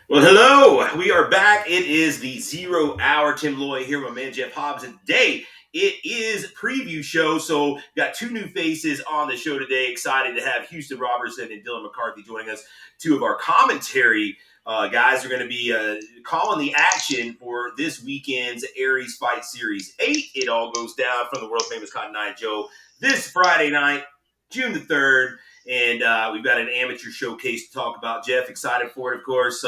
Well, hello. We are back. It is the 0 hour. Tim Loy here with my man Jeff Hobbs. And today it is preview show. So got two new faces on the show today. Excited to have Houston Robertson and Dylan McCarthy joining us. Two of our commentary guys are going to be calling the action for this weekend's Aries Fight Series 8. It all goes down from the world famous Cotton Eye Joe this Friday night, June the 3rd. And we've got an amateur showcase to talk about. Jeff, excited for it, of course.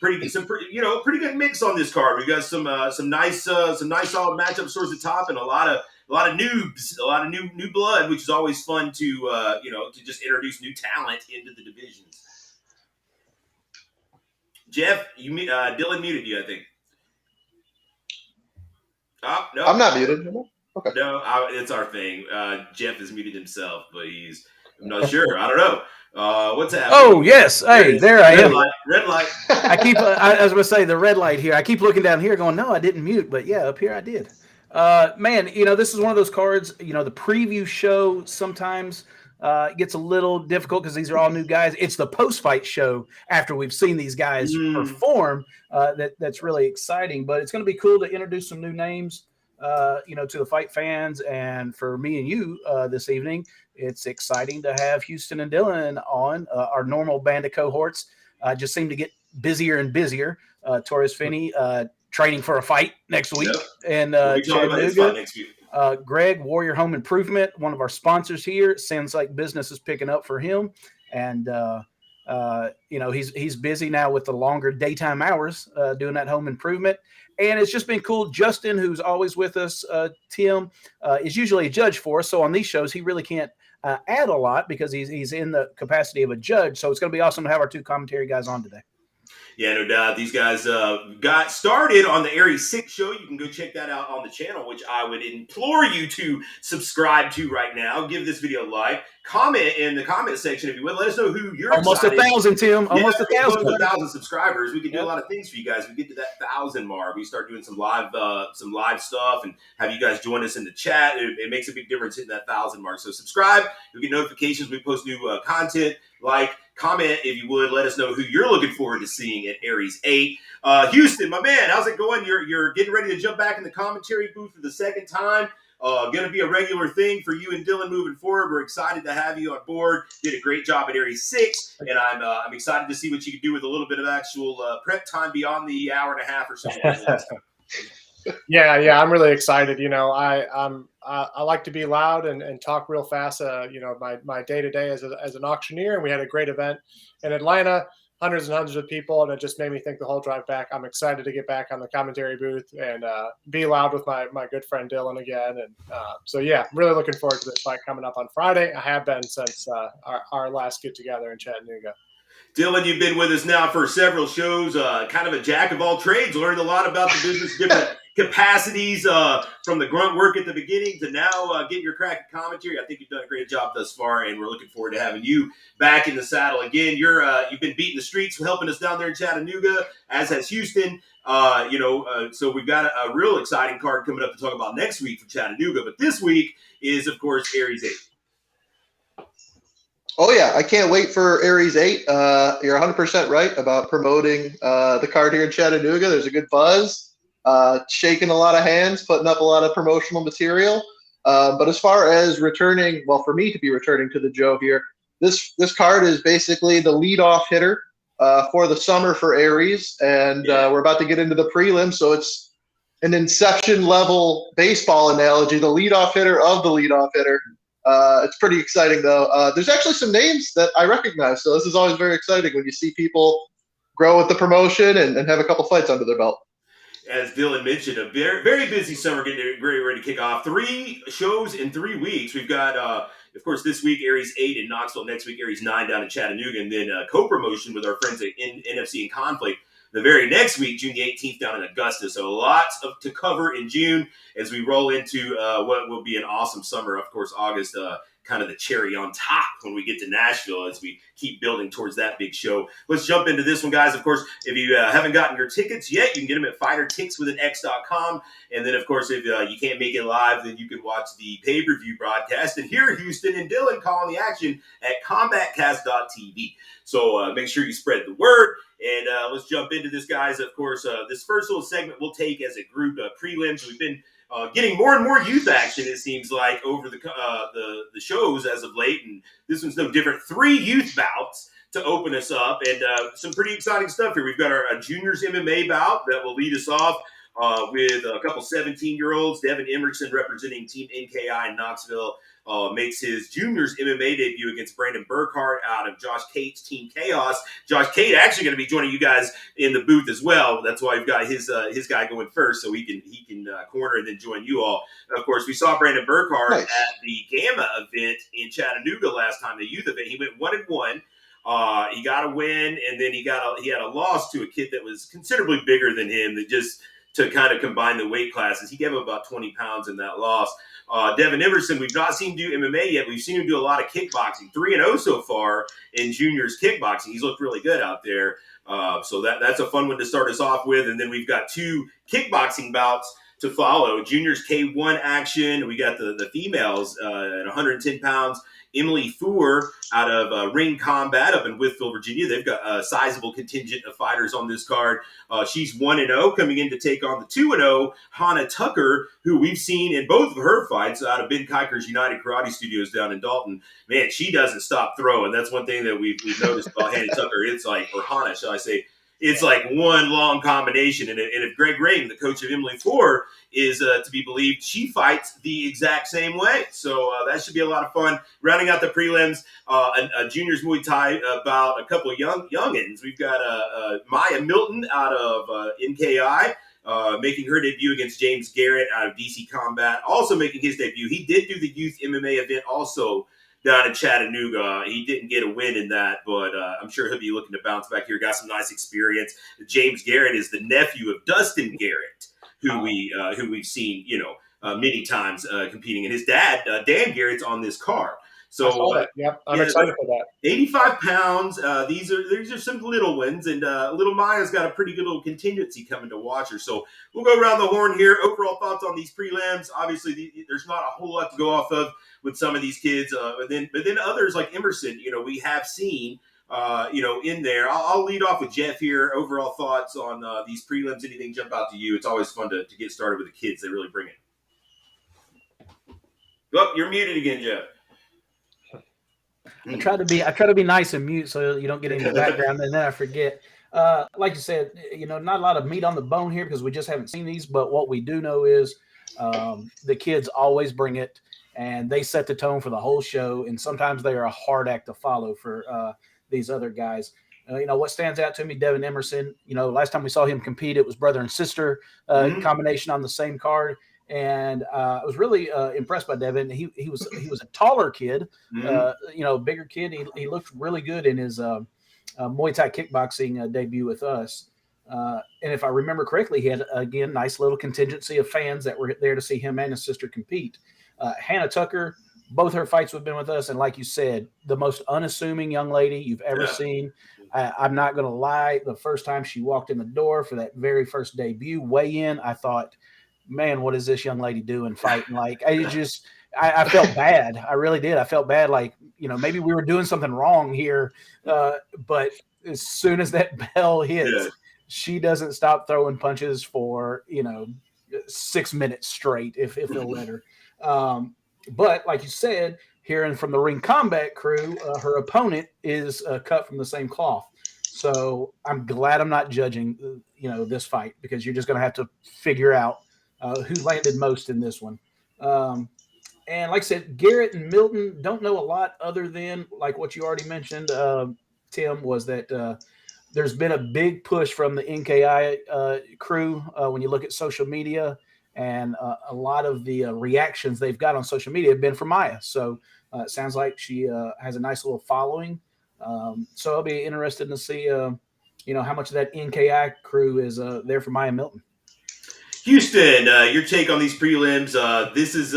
Pretty good mix on this card. We got some nice solid matchups towards the top, and a lot of noobs, a lot of new blood, which is always fun to to just introduce new talent into the divisions. Jeff, Dylan muted you, I think. Oh no, I'm not muted. Okay. No, it's our thing. Jeff has muted himself, but I'm not sure. I don't know. What's happening? Oh, yes. Hey, there I am. Red light. I was going to say the red light here. I keep looking down here going, no, I didn't mute. But yeah, up here I did. Man, this is one of those cards, the preview show sometimes gets a little difficult because these are all new guys. It's the post-fight show after we've seen these guys perform that's really exciting. But it's going to be cool to introduce some new names, to the fight fans. And for me and you this evening, it's exciting to have Houston and Dylan on. Our normal band of cohorts just seem to get busier and busier. Torres Finney training for a fight next week. Yep. And Chattanooga. Greg, Warrior Home Improvement, one of our sponsors here. Sounds like business is picking up for him. And, he's busy now with the longer daytime hours doing that home improvement. And it's just been cool. Justin, who's always with us, Tim, is usually a judge for us. So on these shows, he really can't add a lot because he's in the capacity of a judge. So it's going to be awesome to have our two commentary guys on today. Yeah, no doubt. These guys got started on the Aries 6 show. You can go check that out on the channel, which I would implore you to subscribe to right now. Give this video a like. Comment in the comment section if you would. Let us know who you're Almost excited. 1,000, Tim. Almost 1,000. 1,000 subscribers. We can do a lot of things for you guys. We get to that 1,000 mark. We start doing some live stuff and have you guys join us in the chat. It makes a big difference hitting that 1,000 mark. So subscribe. You'll get notifications. We post new content. Comment if you would. Let us know who you're looking forward to seeing at Aries 8. Houston, my man, how's it going? You're getting ready to jump back in the commentary booth for the second time. Going to be a regular thing for you and Dylan moving forward. We're excited to have you on board. Did a great job at Aries 6, and I'm excited to see what you can do with a little bit of actual prep time beyond the hour and a half or so. Yeah, I'm really excited. I like to be loud and talk real fast. My day to day as an auctioneer, and we had a great event in Atlanta, hundreds and hundreds of people, and it just made me think the whole drive back. I'm excited to get back on the commentary booth and be loud with my good friend Dylan again. And I'm really looking forward to this fight coming up on Friday. I have been since our last get together in Chattanooga. Dylan, you've been with us now for several shows, kind of a jack of all trades, learned a lot about the business, different capacities from the grunt work at the beginning to now getting your crack at commentary. I think you've done a great job thus far, and we're looking forward to having you back in the saddle again. You've been beating the streets, helping us down there in Chattanooga, as has Houston. So we've got a real exciting card coming up to talk about next week for Chattanooga. But this week is, of course, Aries 8. Oh, yeah. I can't wait for Aries 8. You're 100% right about promoting the card here in Chattanooga. There's a good buzz, shaking a lot of hands, putting up a lot of promotional material. But as far as returning, well, for me to be returning to the Joe here, this card is basically the leadoff hitter for the summer for Aries. And we're about to get into the prelims, so it's an Inception-level baseball analogy, the leadoff hitter of the leadoff hitter. It's pretty exciting, though. There's actually some names that I recognize, so this is always very exciting when you see people grow with the promotion and have a couple fights under their belt. As Dylan mentioned, a very, very busy summer getting ready to kick off. 3 shows in 3 weeks. We've got, of course, this week, Aries 8 in Knoxville. Next week, Aries 9 down in Chattanooga. And then co-promotion with our friends at NFC in Conflict. The very next week, June the 18th, down in Augusta. So lots to cover in June as we roll into what will be an awesome summer. Of course, August, kind of the cherry on top when we get to Nashville as we keep building towards that big show. Let's jump into this one, guys. Of course, if you haven't gotten your tickets yet, you can get them at fightertix.com. And then, of course, if you can't make it live, then you can watch the pay-per-view broadcast and hear Houston and Dylan calling the action at combatcast.tv. So make sure you spread the word. And let's jump into this, guys. Of course, this first little segment we'll take as a group of prelims. We've been getting more and more youth action, it seems like, over the shows as of late, and this one's no different. 3 youth bouts to open us up, and some pretty exciting stuff here. We've got our juniors MMA bout that will lead us off with a couple 17-year-olds. Devin Emerson, representing Team NKI in Knoxville, makes his juniors MMA debut against Brandon Burkhart out of Josh Cate's Team Chaos. Josh Cate actually going to be joining you guys in the booth as well. That's why we've got his guy going first, so he can corner and then join you all. And of course, we saw Brandon Burkhart at the Gamma event in Chattanooga last time, the youth event. He went 1-1. He got a win, and then he had a loss to a kid that was considerably bigger than him, that just to kind of combine the weight classes. He gave him about 20 pounds in that loss. Devin Emerson, we've not seen him do MMA yet. We've seen him do a lot of kickboxing. 3-0 so far in juniors kickboxing. He's looked really good out there. So that's a fun one to start us off with. And then we've got 2 kickboxing bouts to follow. Juniors K1 action. We got the females at 110 pounds. Emily Four out of Ring Combat up in Withville, Virginia. They've got a sizable contingent of fighters on this card. She's 1-0, coming in to take on the 2-0 Hannah Tucker, who we've seen in both of her fights out of Ben Kiker's United Karate Studios down in Dalton. Man, she doesn't stop throwing. That's one thing that we've noticed about Hannah Tucker. It's like, or Hannah, shall I say, it's like one long combination. And if Greg Rain, the coach of Emily Four, is to be believed, she fights the exact same way. So that should be a lot of fun. Rounding out the prelims, a juniors Muay Thai about a couple of youngins. We've got Maya Milton out of NKI. Making her debut against James Garrett out of DC Combat. Also making his debut. He did do the youth MMA event also down in Chattanooga. He didn't get a win in that, but I'm sure he'll be looking to bounce back here. Got some nice experience. James Garrett is the nephew of Dustin Garrett, who we've seen, many times competing. And his dad, Dan Garrett's on this card. So yep, I'm excited for that. 85 pounds. These are some little ones, and little Maya's got a pretty good little contingency coming to watch her. So we'll go around the horn here. Overall thoughts on these prelims. Obviously, there's not a whole lot to go off of with some of these kids, but then others like Emerson, we have seen, in there. I'll lead off with Jeff here. Overall thoughts on these prelims. Anything jump out to you? It's always fun to get started with the kids. They really bring it. Oh, you're muted again, Jeff. I try to be nice and mute so you don't get any background, and then I forget. Like you said, not a lot of meat on the bone here because we just haven't seen these. But what we do know is the kids always bring it, and they set the tone for the whole show. And sometimes they are a hard act to follow for these other guys. What stands out to me, Devin Emerson. Last time we saw him compete, it was brother and sister combination on the same card. And I was really impressed by Devin. He was a taller kid, bigger kid. He looked really good in his Muay Thai kickboxing debut with us. And if I remember correctly, he had, again, nice little contingency of fans that were there to see him and his sister compete. Hannah Tucker, both her fights have been with us. And like you said, the most unassuming young lady you've ever seen. I'm not going to lie. The first time she walked in the door for that very first debut weigh-in, I thought, man, what is this young lady doing fighting? Like, I felt bad. I really did. I felt bad. Like, maybe we were doing something wrong here. But as soon as that bell hits, she doesn't stop throwing punches for, 6 minutes straight, if they'll let her. But like you said, hearing from the Ring Combat crew, her opponent is cut from the same cloth. So I'm glad I'm not judging, this fight, because you're just going to have to figure out who landed most in this one. And like I said, Garrett and Milton don't know a lot other than, like what you already mentioned, Tim, was that there's been a big push from the NKI crew when you look at social media, and a lot of the reactions they've got on social media have been from Maya. So it sounds like she has a nice little following. So I'll be interested to see, how much of that NKI crew is there for Maya Milton. Houston, your take on these prelims. This is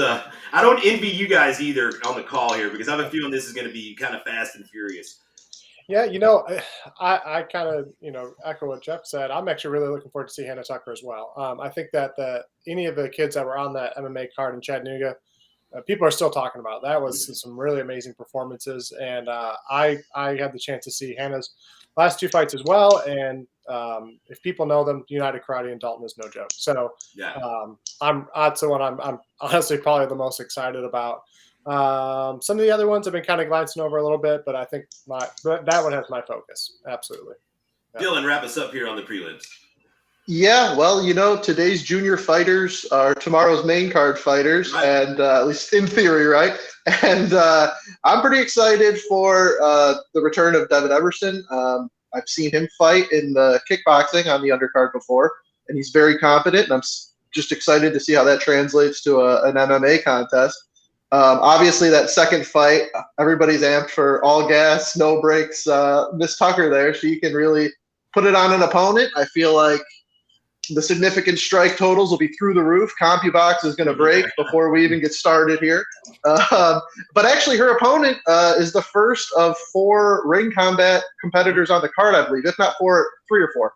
I don't envy you guys either on the call here, because I have a feeling this is going to be kind of fast and furious. Yeah, I kind of, echo what Jeff said. I'm actually really looking forward to see Hannah Tucker as well. I think that any of the kids that were on that MMA card in Chattanooga, people are still talking about. That was some really amazing performances. And I had the chance to see Hannah's last 2 fights as well. And if people know them, United Karate in Dalton is no joke. So Yeah. that's the one I'm honestly probably the most excited about. Some of the other ones I've been kind of glancing over a little bit, but I think that one has my focus. Absolutely. Yeah. Dylan, wrap us up here on the prelims. Yeah, well, today's junior fighters are tomorrow's main card fighters, Right. and at least in theory, right? And I'm pretty excited for the return of Devin Emerson. I've seen him fight in the kickboxing on the undercard before, and he's very confident, and I'm just excited to see how that translates to an MMA contest. Obviously, that second fight, everybody's amped for all gas, no brakes. Miss Tucker there, she can really put it on an opponent. I feel like the significant strike totals will be through the roof. CompuBox is going to break before we even get started here. But actually, her opponent is the first of 4 ring combat competitors on the card, I believe, if not 3 or 4.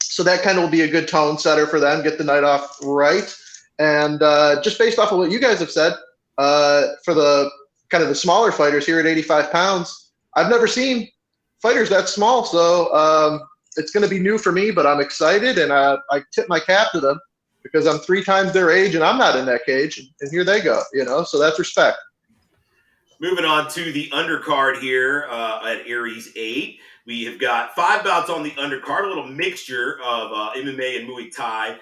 So that kind of will be a good tone setter for them, get the night off right. And just based off of what you guys have said, for the kind of the smaller fighters here at 85 pounds, I've never seen fighters that small. So it's going to be new for me, but I'm excited, and I tip my cap to them because I'm 3 times their age, and I'm not in that cage, and here they go, so that's respect. Moving on to the undercard here at Aries 8. We have got 5 bouts on the undercard, a little mixture of MMA and Muay Thai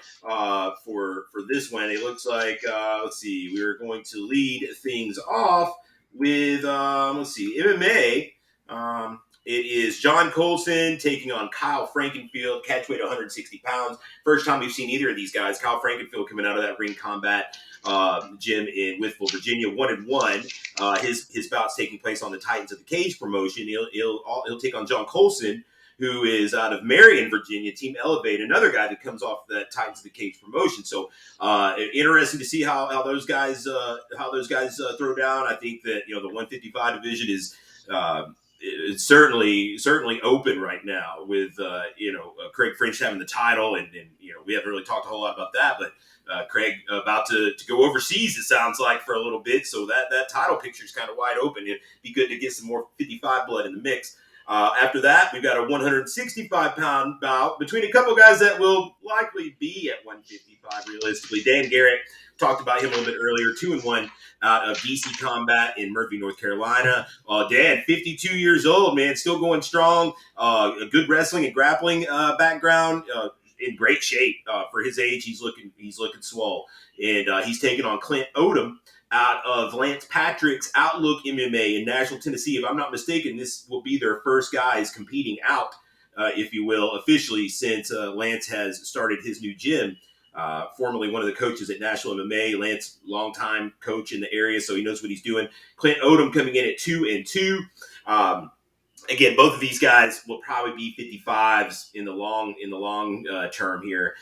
for this one. It looks like, let's see, we're going to lead things off with, MMA. It is John Colson taking on Kyle Frankenfield, catchweight 160 pounds. First time we've seen either of these guys. Kyle Frankenfield coming out of that ring combat gym in Whitfield, Virginia, 1-1. His bout's taking place on the Titans of the Cage promotion. He'll take on John Colson, who is out of Marion, Virginia, Team Elevate, another guy that comes off the Titans of the Cage promotion. So interesting to see how those guys throw down. I think that the 155 division is. It's certainly open right now with Craig French having the title, and we haven't really talked a whole lot about that, but Craig about to go overseas, it sounds like, for a little bit, so that title picture is kind of wide open. It'd be good to get some more 55 blood in the mix. After that, we've got a 165-pound bout between a couple guys that will likely be at 155 realistically. Dan Garrett, talked about him a little bit earlier, 2-1 out of DC Combat in Murphy, North Carolina. Dan, 52 years old, man, still going strong. A good wrestling and grappling background. In great shape for his age. He's looking swole, and he's taking on Clint Odom out of Lance Patrick's Outlook MMA in Nashville, Tennessee. If I'm not mistaken, this will be their first guys competing out, if you will, officially since Lance has started his new gym. Formerly one of the coaches at Nashville MMA. Lance, longtime coach in the area, so he knows what he's doing. Clint Odom coming in at 2-2. Again, both of these guys will probably be 55s in the long term here.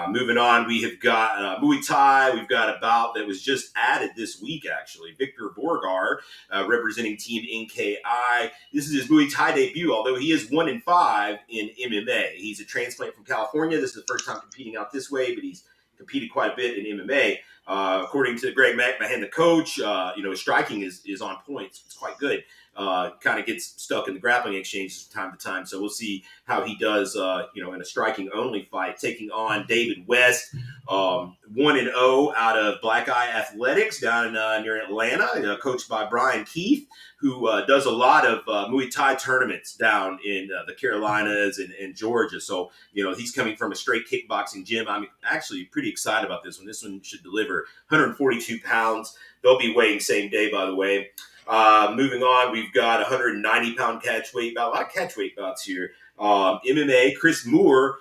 Moving on, we have got Muay Thai. We've got a bout that was just added this week, actually. Victor Borgar, representing Team NKI. This is his Muay Thai debut, although he is 1-5 in MMA. He's a transplant from California. This is the first time competing out this way, but he's competed quite a bit in MMA. According to Greg McMahon, the coach, his striking is on point. It's quite good. Kind of gets stuck in the grappling exchanges from time to time. So we'll see how he does, in a striking only fight, taking on David West, 1-0 out of Black Eye Athletics down near Atlanta, coached by Brian Keith, who does a lot of Muay Thai tournaments down in the Carolinas and Georgia. So, he's coming from a straight kickboxing gym. I'm actually pretty excited about this one. This one should deliver 142 pounds. They'll be weighing same day, by the way. Moving on, we've got 190-pound catchweight bout. A lot of catchweight bouts here. MMA, Chris Moore,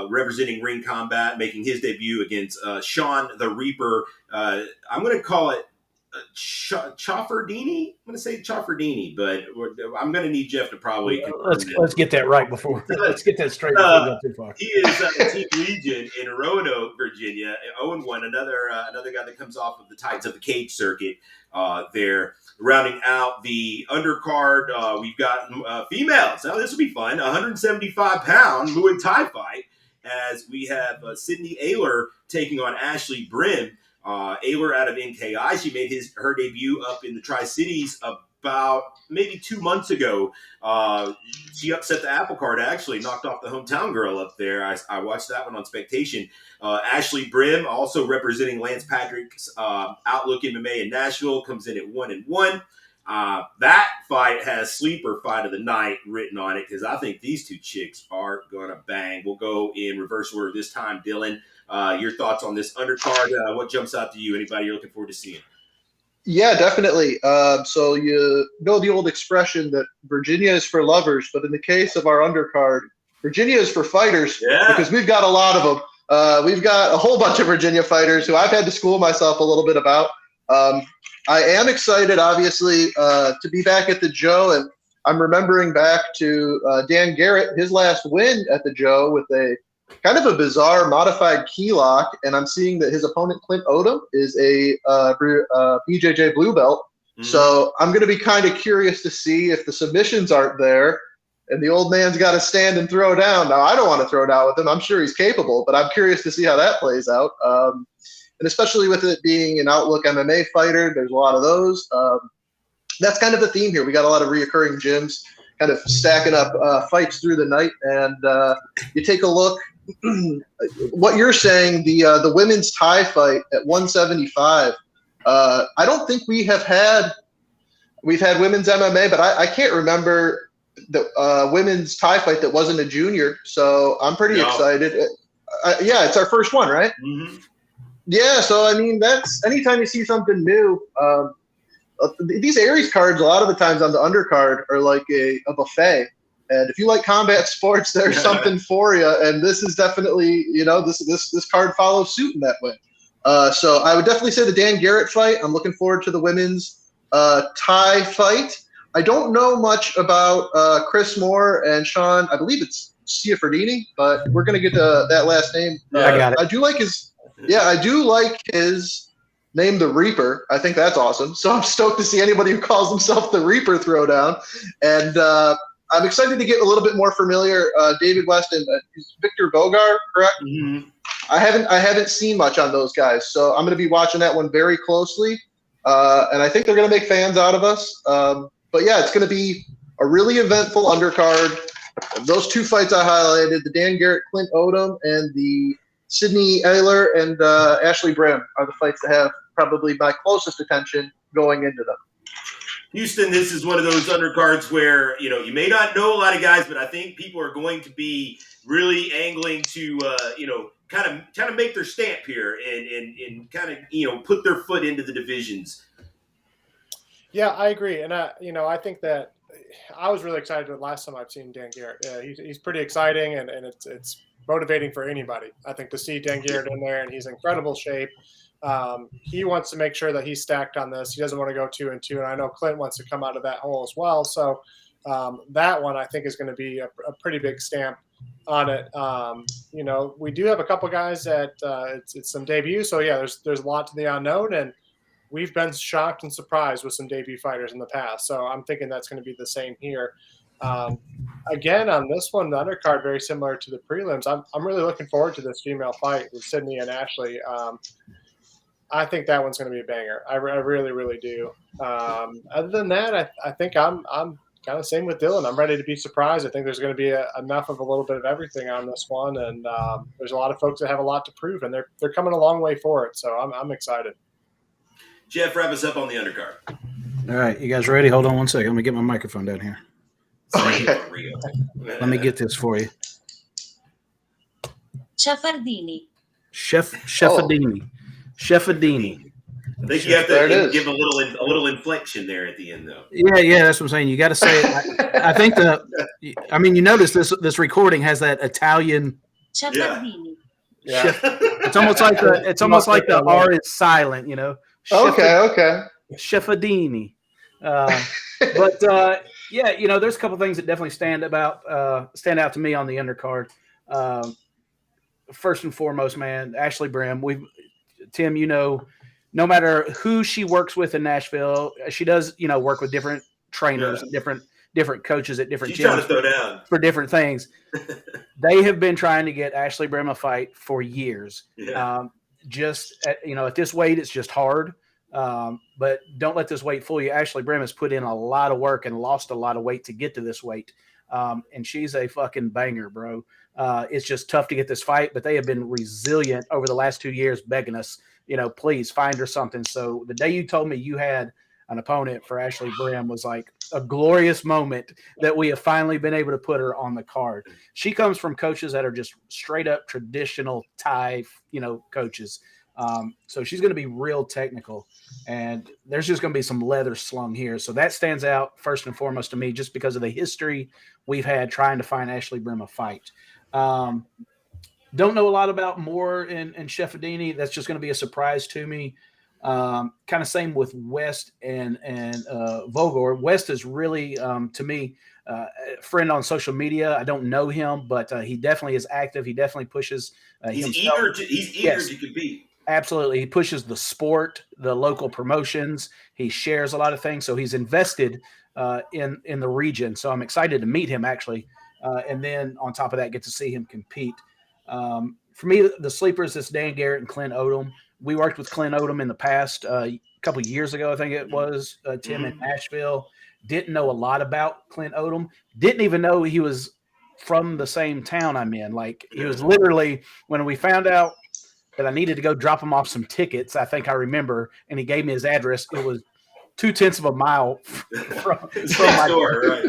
representing Ring Combat, making his debut against Sean the Reaper. I'm going to call it Chaffardini. I'm going to say Chaffardini, but I'm going to need Jeff to probably let's get that right before. Let's get that straight before we go too far. He is Team Legion in Roanoke, Virginia. 0-1, another guy that comes off of the Titans of the Cage circuit. There, rounding out the undercard, we've got females. Now this will be fun. 175-pound Muay Thai fight, as we have Sydney Ayler taking on Ashley Brim. Ayler out of NKI. She made her debut up in the Tri-Cities about maybe 2 months ago. She upset the apple cart, actually knocked off the hometown girl up there. I watched that one on Spectation. Ashley Brim, also representing Lance Patrick's Outlook MMA in Nashville, comes in at 1-1. That fight has sleeper fight of the night written on it because I think these two chicks are gonna bang. We'll go in reverse order this time. Dylan, your thoughts on this undercard? What jumps out to you? Anybody you're looking forward to seeing? Yeah, definitely. So you know the old expression that Virginia is for lovers, but in the case of our undercard, Virginia is for fighters because we've got a lot of them. We've got a whole bunch of Virginia fighters who I've had to school myself a little bit about. I am excited, obviously, to be back at the Joe, and I'm remembering back to Dan Garrett, his last win at the Joe with a kind of a bizarre modified key lock, and I'm seeing that his opponent, Clint Odom, is a BJJ blue belt. Mm-hmm. So I'm going to be kind of curious to see if the submissions aren't there, and the old man's got to stand and throw down. Now, I don't want to throw down with him. I'm sure he's capable, but I'm curious to see how that plays out. And especially with it being an Outlook MMA fighter, there's a lot of those. That's kind of the theme here. We got a lot of reoccurring gyms kind of stacking up fights through the night. And you take a look, what you're saying, the women's tie fight at 175, I don't think we've had women's MMA, but I can't remember the women's tie fight that wasn't a junior. So I'm pretty excited. Yeah, it's our first one, right? Mm-hmm. Yeah, so I mean, that's anytime you see something new. These Aries cards, a lot of the times on the undercard, are like a buffet. And if you like combat sports, there's something for you. And this is definitely, this card follows suit in that way. So I would definitely say the Dan Garrett fight. I'm looking forward to the women's tie fight. I don't know much about Chris Moore and Sean. I believe it's Ciafardini, but we're going to get to that last name. I got it. I do like his name, the Reaper. I think that's awesome. So I'm stoked to see anybody who calls himself the Reaper throw down. And I'm excited to get a little bit more familiar. David West and Victor Bogar, correct? Mm-hmm. I haven't seen much on those guys, so I'm going to be watching that one very closely. And I think they're going to make fans out of us. But yeah, it's going to be a really eventful undercard. Those two fights I highlighted, the Dan Garrett, Clint Odom, and the Sydney Ayler and Ashley Brim are the fights that have probably my closest attention going into them. Houston, this is one of those undercards where, you may not know a lot of guys, but I think people are going to be really angling to, kind of make their stamp here and kind of, put their foot into the divisions. Yeah, I agree. And, I think that I was really excited the last time I've seen Dan Garrett. He's pretty exciting, and it's motivating for anybody, I think, to see Dan Garrett in there, and he's in incredible shape. He wants to make sure that he's stacked on this. He doesn't want to go 2-2, and I know Clint wants to come out of that hole as well. So that one I think is going to be a pretty big stamp on it. We do have a couple guys that it's some debuts. So yeah, there's a lot to the unknown, and we've been shocked and surprised with some debut fighters in the past. So I'm thinking that's going to be the same here. Again, on this one, the undercard, very similar to the prelims. I'm really looking forward to this female fight with Sydney and Ashley. I think that one's going to be a banger. I really, really do. Other than that, I think I'm kind of same with Dylan. I'm ready to be surprised. I think there's going to be enough of a little bit of everything on this one, and there's a lot of folks that have a lot to prove, and they're coming a long way for it. So I'm excited. Jeff, wrap us up on the undercard. All right, you guys ready? Hold on one second. Let me get my microphone down here. Let me get this for you. Ciafardini. Chefadini. Chefadini. I think you have to give a little inflection there at the end, though. Yeah, that's what I'm saying. You got to say it. I think you notice this recording has that Italian. Ciafardini. Yeah. It's almost like the R is silent, Okay. Chefadini. But there's a couple things that definitely stand out to me on the undercard. First and foremost, man, Ashley Brim. Tim, no matter who she works with in Nashville, she does, work with different trainers, and different coaches at different gyms trying to throw down for different things. They have been trying to get Ashley Brim a fight for years. Yeah. At this weight, it's just hard. But don't let this weight fool you. Ashley Brim has put in a lot of work and lost a lot of weight to get to this weight. And she's a fucking banger, bro. It's just tough to get this fight, but they have been resilient over the last 2 years, begging us, please find her something. So the day you told me you had an opponent for Ashley Brim was like a glorious moment that we have finally been able to put her on the card. She comes from coaches that are just straight up traditional Thai, coaches. So she's going to be real technical, and there's just going to be some leather slung here. So that stands out first and foremost to me, just because of the history we've had trying to find Ashley Brim a fight. Don't know a lot about Moore and Sheffadini. That's just going to be a surprise to me. Kind of same with West and Vogor. West is really, to me, a friend on social media. I don't know him, but he definitely is active. He definitely pushes he's himself. He's eager to compete. Absolutely. He pushes the sport, the local promotions. He shares a lot of things. So he's invested in the region. So I'm excited to meet him, actually. And then on top of that, get to see him compete. For me, the sleepers is Dan Garrett and Clint Odom. We worked with Clint Odom in the past, a couple of years ago, I think it was, Tim, in Nashville. Didn't know a lot about Clint Odom. Didn't even know he was from the same town I'm in. Like, he was literally, when we found out that I needed to go drop him off some tickets, I think I remember, and he gave me his address. It was 0.2 miles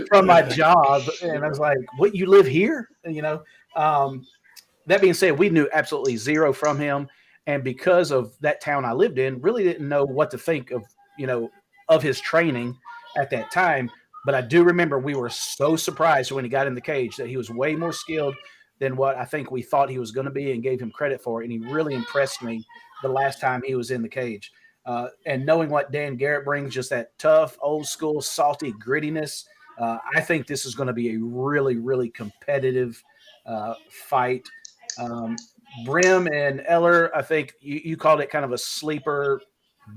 from my job. And I was like, what, you live here? That being said, we knew absolutely zero from him. And because of that town I lived in, really didn't know what to think of his training at that time. But I do remember we were so surprised when he got in the cage that he was way more skilled than what I think we thought he was going to be and gave him credit for. And he really impressed me the last time he was in the cage. And knowing what Dan Garrett brings, just that tough, old school, salty grittiness, I think this is going to be a really, really competitive fight. Brim and Eller, I think you called it kind of a sleeper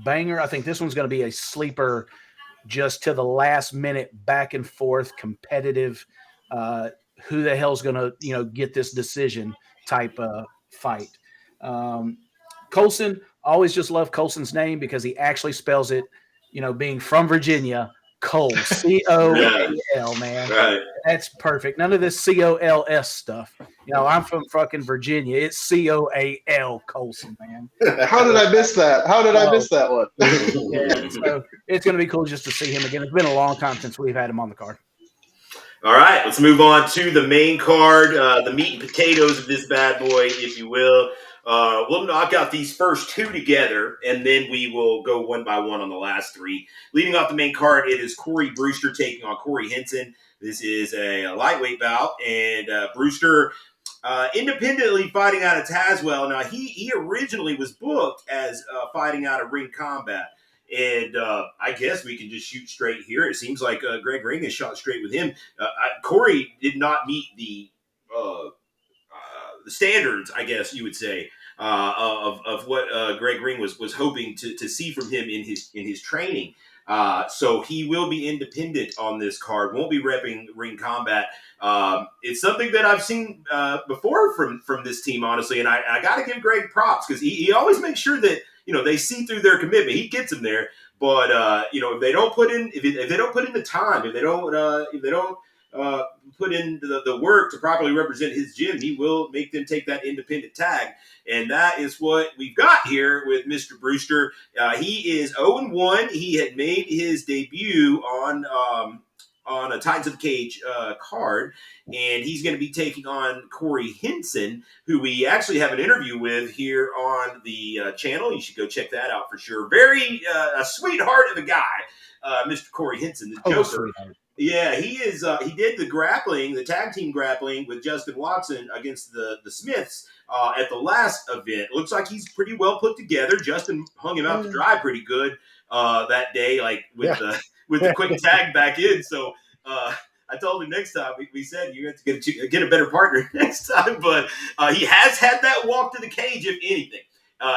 banger. I think this one's going to be a sleeper, just to the last minute, back and forth, competitive. Who the hell's going to get this decision type fight? Colson, always just love Colson's name because he actually spells it, being from Virginia, Cole, Coal, man. Right. That's perfect. None of this COLS stuff. I'm from fucking Virginia. It's COAL, Colson, man. How did I miss that? I miss that one? Yeah, so it's going to be cool just to see him again. It's been a long time since we've had him on the card. All right, let's move on to the main card, the meat and potatoes of this bad boy, if you will. We'll knock out these first two together, and then we will go one by one on the last three. Leading off the main card, it is Corey Brewster taking on Corey Henson. This is a lightweight bout, and Brewster independently fighting out of Tazewell. Now, he originally was booked as fighting out of Ring Combat. And I guess we can just shoot straight here. It seems like Greg Ring has shot straight with him. Corey did not meet the standards, I guess you would say, of what Greg Ring was hoping to see from him in his training. So he will be independent on this card. Won't be repping Ring Combat. It's something that I've seen before from this team, honestly, and I got to give Greg props because he always makes sure that they see through their commitment. He gets them there, but if they don't put in if they don't put in the time, if they don't put in the work to properly represent his gym, he will make them take that independent tag. And that is what we've got here with Mr. Brewster. He is 0-1. He had made his debut on a Titans of the Cage card, and he's going to be taking on Corey Henson, who we actually have an interview with here on the channel. You should go check that out for sure. Very a sweetheart of a guy, Mr. Corey Henson, the Joker. Yeah, he is. He did the tag team grappling with Justin Watson against the Smiths at the last event. Looks like he's pretty well put together. Justin hung him out to dry pretty good that day, like with the quick tag back in. So I told him next time, we said you have to get a better partner next time. But he has had that walk to the cage, if anything.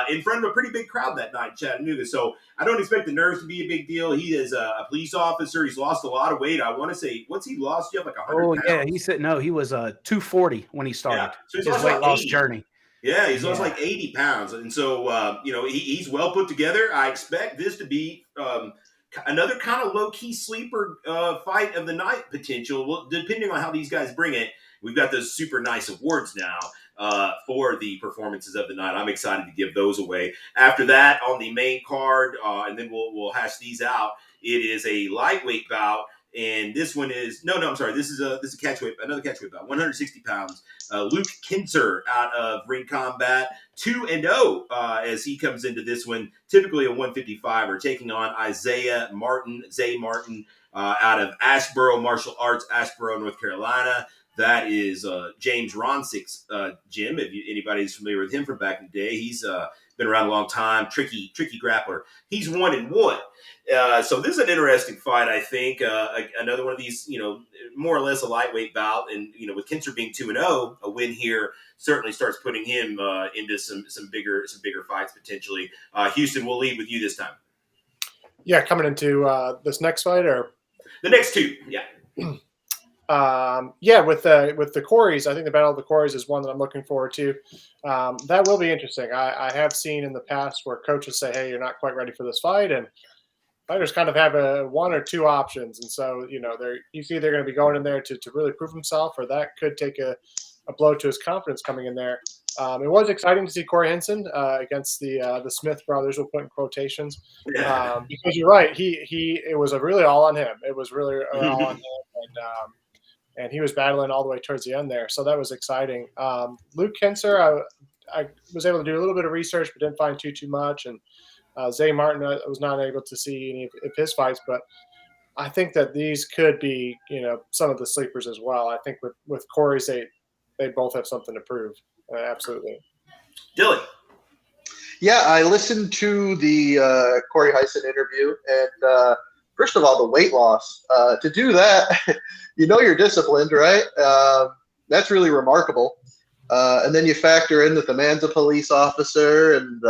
In front of a pretty big crowd that night in Chattanooga. So I don't expect the nerves to be a big deal. He is a police officer. He's lost a lot of weight. I want to say, what's he lost? You have like 100 pounds? Yeah. He said, no, he was 240 when he started Yeah. So his weight loss journey. Yeah, he's lost like 80 pounds. And so, he's well put together. I expect this to be another kind of low-key sleeper fight of the night potential. Well, depending on how these guys bring it, we've got those super nice awards now for the performances of the night. I'm excited to give those away. After that, on the main card, and then we'll hash these out, it is a lightweight bout. And this one is I'm sorry. This is a catchweight, another catchweight bout, 160 pounds. Luke Kinzer out of Ring Combat, 2-0 as he comes into this one. Typically a 155er, taking on Zay Martin out of Asheboro Martial Arts, Asheboro, North Carolina. That is James Ronsick's gym. If anybody's familiar with him from back in the day, he's been around a long time. Tricky grappler. He's 1-1. So this is an interesting fight, I think. Another one of these, more or less a lightweight bout, and with Kinzer being 2-0, a win here certainly starts putting him into some bigger fights potentially. Houston, we'll lead with you this time. Yeah, coming into this next fight or the next two, yeah. With the Corys, I think the Battle of the Corys is one that I'm looking forward to. That will be interesting. I have seen in the past where coaches say, "Hey, you're not quite ready for this fight," and fighters kind of have one or two options, and so he's either going to be going in there to really prove himself, or that could take a blow to his confidence coming in there. It was exciting to see Corey Henson against the Smith brothers. We'll put in quotations because you're right. It was really all on him. It was really all on him, and he was battling all the way towards the end there. So that was exciting. Luke Kinzer, I was able to do a little bit of research, but didn't find too much. And Zay Martin, I was not able to see any of his fights, but I think that these could be, some of the sleepers as well. I think with Corey's, they both have something to prove. Absolutely. Dylan. Yeah, I listened to the Corey Heisen interview, and first of all, the weight loss. To do that, you're disciplined, right? That's really remarkable. And then you factor in that the man's a police officer, and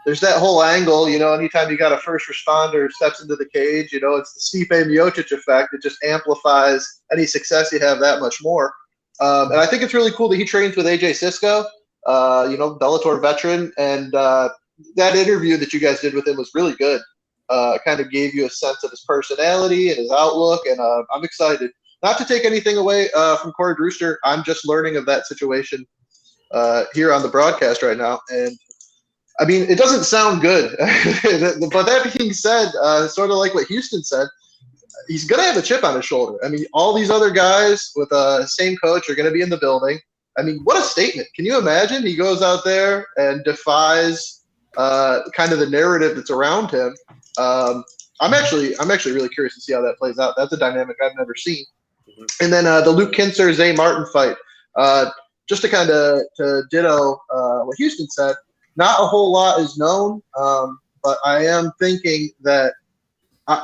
there's that whole angle, anytime you got a first responder steps into the cage, it's the Stipe Miocic effect. It just amplifies any success you have that much more. And I think it's really cool that he trains with AJ Sisko, Bellator veteran. And that interview that you guys did with him was really good. Kind of gave you a sense of his personality and his outlook. And I'm excited. Not to take anything away from Corey Brewster. I'm just learning of that situation here on the broadcast right now. And I mean, it doesn't sound good. But that being said, sort of like what Houston said, he's going to have a chip on his shoulder. I mean, all these other guys with the same coach are going to be in the building. I mean, what a statement. Can you imagine? He goes out there and defies kind of the narrative that's around him. I'm actually really curious to see how that plays out. That's a dynamic I've never seen. And then the Luke Kinzer, Zay Martin fight. Just to kind of ditto what Houston said, not a whole lot is known, but I am thinking that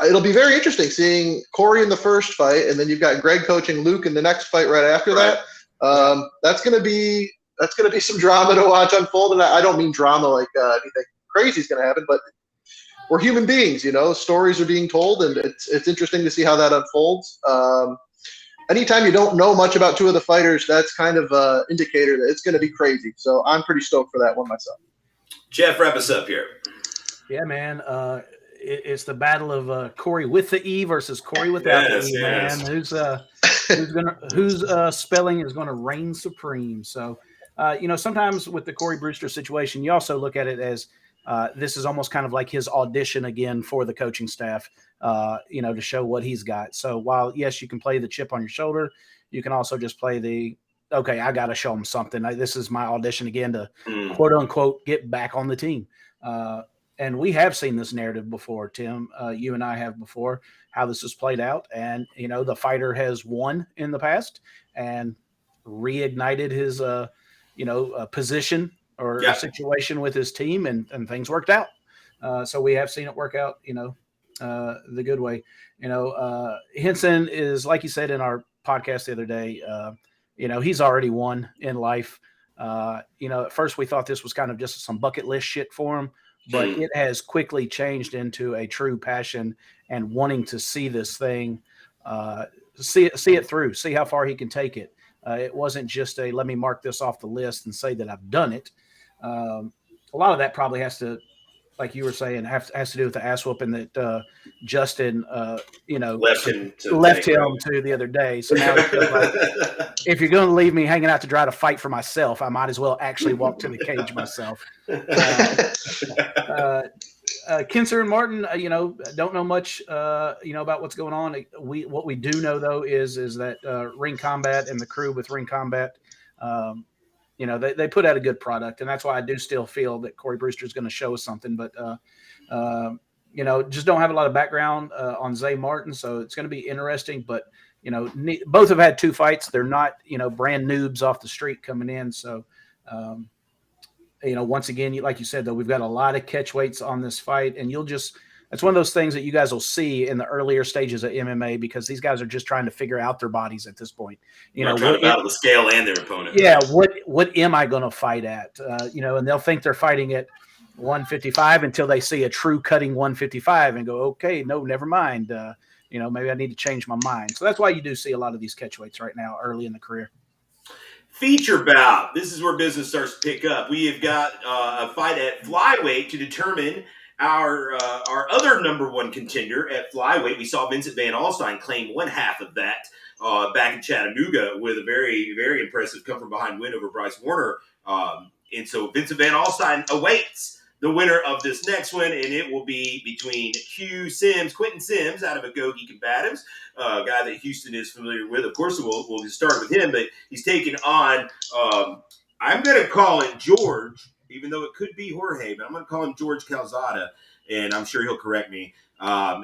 it'll be very interesting seeing Corey in the first fight, and then you've got Greg coaching Luke in the next fight right after that. That's gonna be some drama to watch unfold, and I don't mean drama like anything crazy is gonna happen, but we're human beings, stories are being told, and it's interesting to see how that unfolds. Anytime you don't know much about two of the fighters, that's kind of an indicator that it's going to be crazy. So I'm pretty stoked for that one myself. Jeff, wrap us up here. Yeah, man. It's the battle of Corey with the E versus Corey without the E, man. Whose spelling is going to reign supreme. So, sometimes with the Corey Brewster situation, you also look at it as this is almost kind of like his audition again for the coaching staff, to show what he's got. So while, yes, you can play the chip on your shoulder, you can also just play okay, I got to show him something. This is my audition again to quote unquote get back on the team. And we have seen this narrative before, Tim. You and I have before, how this has played out. And, the fighter has won in the past and reignited his, position or situation with his team, and things worked out. So we have seen it work out, the good way. Henson is, like you said in our podcast the other day, he's already won in life. At first we thought this was kind of just some bucket list shit for him, but it has quickly changed into a true passion and wanting to see this thing, see it through, see how far he can take it. It wasn't just a let me mark this off the list and say that I've done it. A lot of that probably has to, like you were saying, has to do with the ass whooping that Justin, left him to the other day. So now he feels like, if you're going to leave me hanging out to dry to fight for myself, I might as well actually walk to the cage myself. Kinser and Martin, don't know much, about what's going on. What we do know though is that Ring Combat and the crew with Ring Combat, they put out a good product, and that's why I do still feel that Corey Brewster is going to show us something. But just don't have a lot of background on Zay Martin, so it's going to be interesting. But both have had 2 fights. They're not brand noobs off the street coming in, so. Once again, like you said, though, we've got a lot of catch weights on this fight, and that's one of those things that you guys will see in the earlier stages of MMA, because these guys are just trying to figure out their bodies at this point. Trying to battle the scale and their opponent. Yeah. What am I going to fight at? And they'll think they're fighting at 155 until they see a true cutting 155 and go, okay, no, never mind. Maybe I need to change my mind. So that's why you do see a lot of these catch weights right now early in the career. Feature bout. This is where business starts to pick up. We have got a fight at flyweight to determine our other number 1 contender at flyweight. We saw Vincent Van Alstyne claim one half of that back in Chattanooga with a very, very impressive come-from-behind win over Bryce Warner. And so Vincent Van Alstyne awaits the winner of this next one, and it will be between Quentin Sims out of Agogi Combatives, a guy that Houston is familiar with. Of course, we'll start with him, but he's taking on, I'm going to call it George, even though it could be Jorge, but I'm going to call him George Calzada, and I'm sure he'll correct me.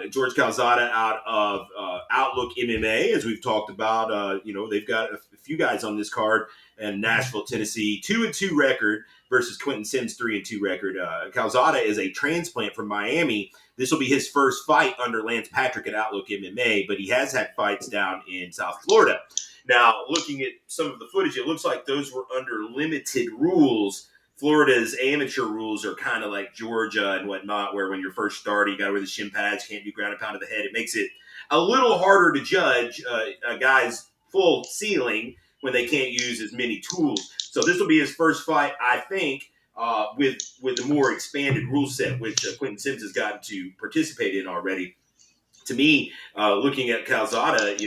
George Calzada out of Outlook MMA, as we've talked about. They've got a few guys on this card, and Nashville, Tennessee, 2-2 record versus Quentin Sims, 3-2 record. Calzada is a transplant from Miami. This will be his first fight under Lance Patrick at Outlook MMA, but he has had fights down in South Florida. Now, looking at some of the footage, it looks like those were under limited rules. Florida's amateur rules are kind of like Georgia and whatnot, where when you're first starting, you got to wear the shin pads, can't do ground and pound to the head. It makes it a little harder to judge a guy's full ceiling when they can't use as many tools. So this will be his first fight, I think, with the more expanded rule set, which Quentin Sims has gotten to participate in already. To me, looking at Calzada,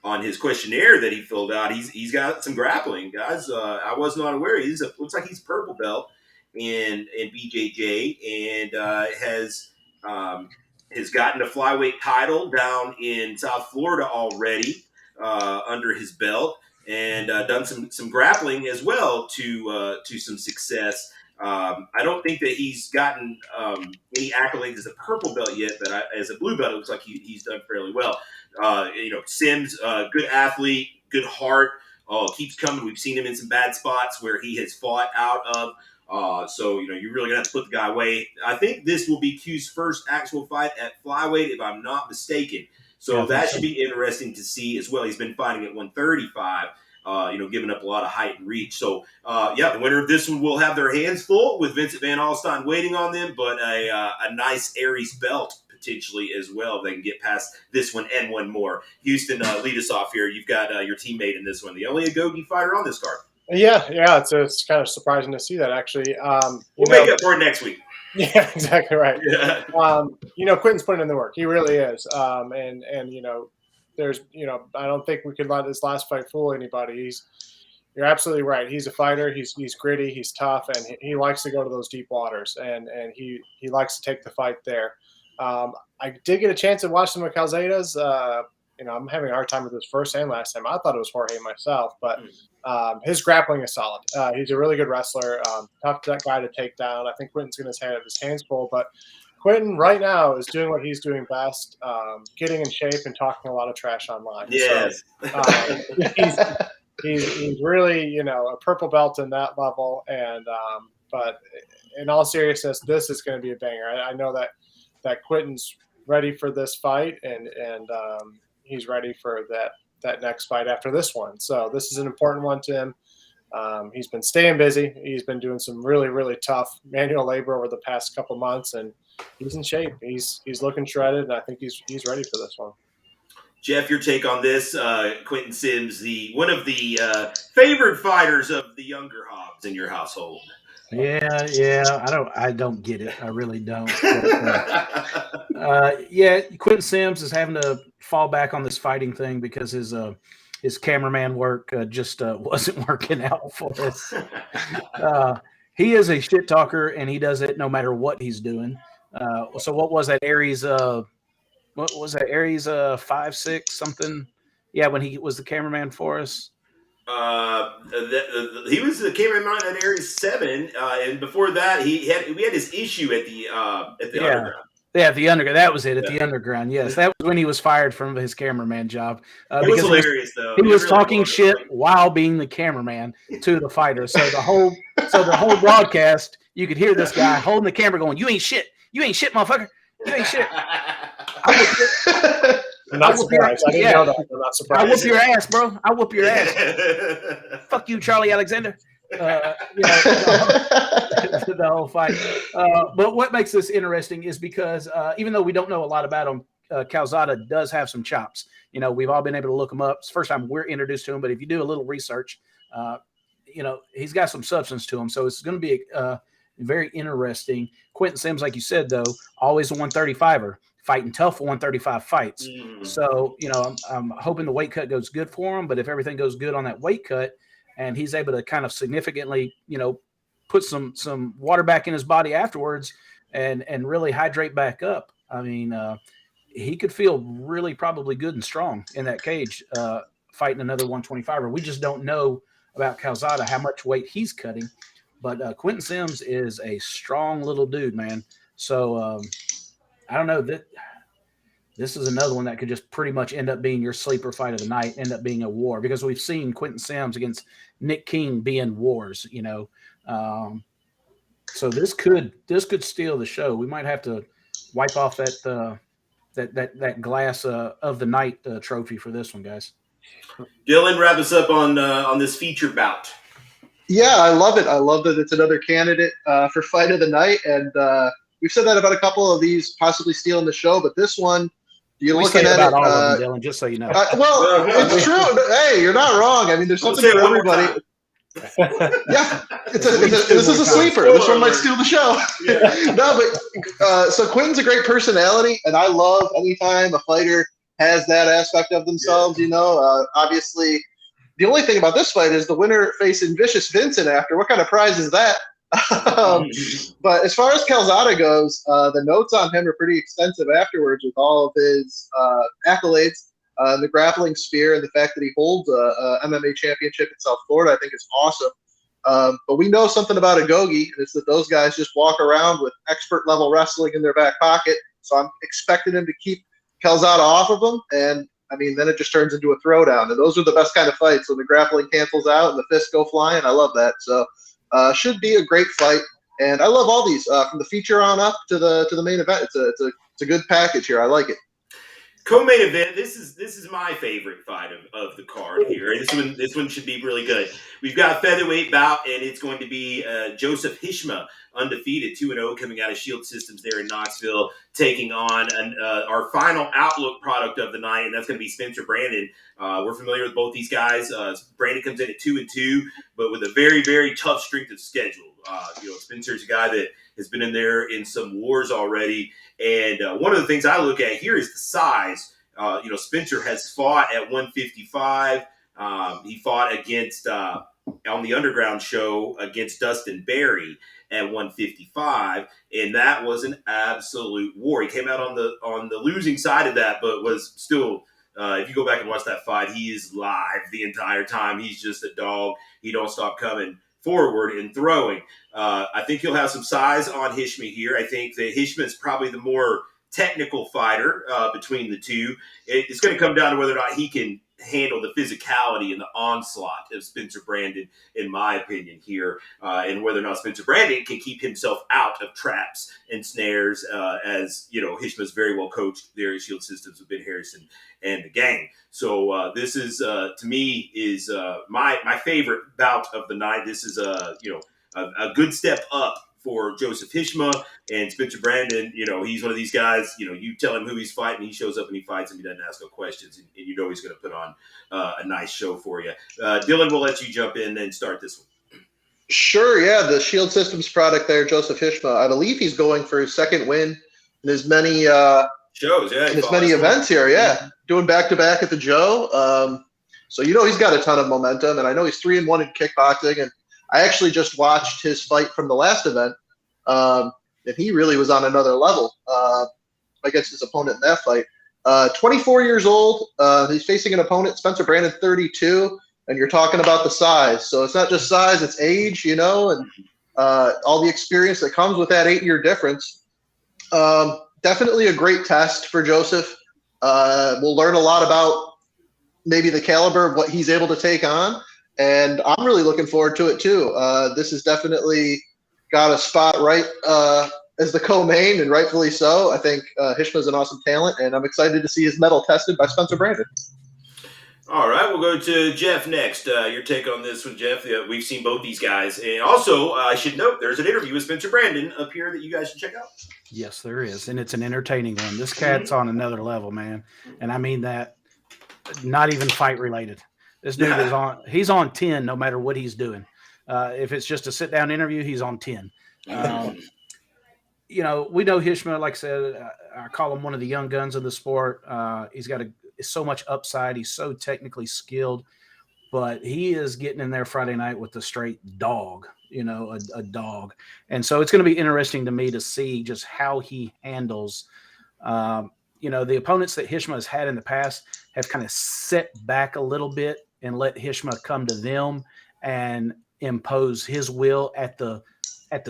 on his questionnaire that he filled out, he's got some grappling, guys. I was not aware. Looks like he's purple belt in BJJ, and has gotten a flyweight title down in South Florida already under his belt, and done some grappling as well to some success. I don't think that he's gotten any accolades as a purple belt yet, but as a blue belt, it looks like he's done fairly well. Sims, good athlete, good heart, keeps coming. We've seen him in some bad spots where he has fought out of. So you're really gonna have to put the guy away. I think this will be Q's first actual fight at flyweight, if I'm not mistaken. So that should be interesting to see as well. He's been fighting at 135. Giving up a lot of height and reach. So, the winner of this one will have their hands full with Vincent Van Alstyne waiting on them, but a nice Aries belt potentially as well if they can get past this one and one more. Houston, lead us off here. You've got your teammate in this one, the only Agogi fighter on this card. Yeah, it's kind of surprising to see that, actually. We'll make up for it next week. Yeah, exactly right. Yeah. Quentin's putting in the work. He really is. There's, I don't think we could let this last fight fool anybody. You're absolutely right. He's a fighter. He's gritty. He's tough, and he likes to go to those deep waters, and he likes to take the fight there. I did get a chance to watch some of Calzada's. I'm having a hard time with his first and last time. I thought it was Jorge myself, but his grappling is solid. He's a really good wrestler. Tough guy to take down. I think Quentin's going to have his hands full, but Quentin right now is doing what he's doing best, getting in shape and talking a lot of trash online. Yes. So, he's really, a purple belt in that level. And but in all seriousness, this is going to be a banger. I know that Quentin's ready for this fight, and he's ready for that next fight after this one. So this is an important one to him. He's been staying busy. He's been doing some really, really tough manual labor over the past couple months, and he's in shape. He's looking shredded, and I think he's ready for this one. Jeff, your take on this? Quentin Sims, one of the favored fighters of the younger Hobbs in your household. Yeah. I don't get it. I really don't. But, yeah, Quentin Sims is having to fall back on this fighting thing because his cameraman work just wasn't working out for us. He is a shit talker, and he does it no matter what he's doing. So what was that Aries? What was that Aries? 5'6" something. Yeah, when he was the cameraman for us. He was the cameraman at Aries 7, and before that, we had his issue at the underground. Yeah, the underground. That was it. At Yeah. the underground. Yes, that was when he was fired from his cameraman job. It was hilarious, though. He was talking shit while being the cameraman to the fighter. So the whole broadcast, you could hear this guy holding the camera, going, "You ain't shit. You ain't shit, motherfucker. You ain't shit." I'm not surprised. I didn't know that. I'm not surprised. I whoop your ass, bro. I whoop your ass. Fuck you, Charlie Alexander. The whole fight. But what makes this interesting is because even though we don't know a lot about him, Calzada does have some chops. We've all been able to look him up. It's the first time we're introduced to him, but if you do a little research, he's got some substance to him. So it's going to be very interesting. Quentin Sims, like you said, though, always a 135er. Fighting tough for 135 fights. So, I'm hoping the weight cut goes good for him, but if everything goes good on that weight cut and he's able to kind of significantly, put some water back in his body afterwards and really hydrate back up, I mean, he could feel really probably good and strong in that cage fighting another 125er. We just don't know about Calzada, how much weight he's cutting, but Quentin Sims is a strong little dude, man. So, I don't know that this is another one that could just pretty much end up being your sleeper fight of the night, end up being a war, because we've seen Quentin Sims against Nick King being wars, so this could steal the show. We might have to wipe off that glass of the night trophy for this one, guys. Dylan, wrap us up on this feature bout. Yeah, I love it. I love that it's another candidate for fight of the night, and we've said that about a couple of these possibly stealing the show, but this one, you're looking at about it. All of them, Dylan, just so you know. It's true. Hey, you're not wrong. I mean, there's something for everybody. Yeah, this is a sleeper. This one might steal the show. Yeah. No, but so Quentin's a great personality, and I love anytime a fighter has that aspect of themselves. Obviously, the only thing about this fight is the winner facing Vicious Vincent after. What kind of prize is that? But as far as Calzada goes, the notes on him are pretty extensive afterwards with all of his accolades. The grappling spear and the fact that he holds a MMA championship in South Florida, I think is awesome. But we know something about Agogi, and it's that those guys just walk around with expert level wrestling in their back pocket. So I'm expecting him to keep Calzada off of him, and I mean, then it just turns into a throwdown. And those are the best kind of fights when the grappling cancels out and the fists go flying. I love that. So should be a great fight. And I love all these from the feature on up to the main event. It's a good package here. I like it. Co-main event. This is my favorite fight of the card here. This one should be really good. We've got a featherweight bout, and it's going to be Joseph Hishma, undefeated, 2-0, coming out of Shield Systems there in Knoxville, taking on our final Outlook product of the night, and that's going to be Spencer Brandon. We're familiar with both these guys. Brandon comes in at 2-2, but with a very, very tough strength of schedule. Spencer's a guy that has been in there in some wars already. And one of the things I look at here is the size. Spencer has fought at 155. He fought against on the Underground show against Dustin Berry at 155, and that was an absolute war. He came out on the losing side of that, but was still. If you go back and watch that fight, he is live the entire time. He's just a dog. He don't stop coming forward and throwing. I think he'll have some size on Hishma here. I think that Hishma is probably the more technical fighter between the two. It's going to come down to whether or not he can handle the physicality and the onslaught of Spencer Brandon, in my opinion here, and whether or not Spencer Brandon can keep himself out of traps and snares, as Hishma's very well coached there at Shield Systems with Ben Harrison and the gang. So this is, to me, my favorite bout of the night. This is a good step up for Joseph Hishma and Spencer Brandon. He's one of these guys. You tell him who he's fighting, he shows up and he fights him. He doesn't ask no questions, and he's going to put on a nice show for you. Dylan, we'll let you jump in and start this one. Sure, yeah, the Shield Systems product there, Joseph Hishma. I believe he's going for his second win in as many shows, in as many events here. Yeah, doing back-to-back at the Joe. So he's got a ton of momentum, and I know he's 3-1 in kickboxing. And I actually just watched his fight from the last event, and he really was on another level against his opponent in that fight. 24 years old. He's facing an opponent, Spencer Brandon, 32. And you're talking about the size. So it's not just size, it's age, and all the experience that comes with that 8-year difference. Definitely a great test for Joseph. We'll learn a lot about maybe the caliber of what he's able to take on. And I'm really looking forward to it, too. This has definitely got a spot right as the co-main, and rightfully so. I think Hishma's an awesome talent, and I'm excited to see his mettle tested by Spencer Brandon. All right, we'll go to Jeff next. Your take on this with Jeff. We've seen both these guys. And also, I should note, there's an interview with Spencer Brandon up here that you guys should check out. Yes, there is. And it's an entertaining one. This cat's on another level, man. And I mean that not even fight related. This dude he's on 10 no matter what he's doing. If it's just a sit-down interview, he's on 10. We know Hishma, like I said, I call him one of the young guns of the sport. He's got so much upside. He's so technically skilled, but he is getting in there Friday night with a straight dog, a dog. And so it's going to be interesting to me to see just how he handles, the opponents that Hishma has had in the past have kind of set back a little bit and let Hishma come to them and impose his will at the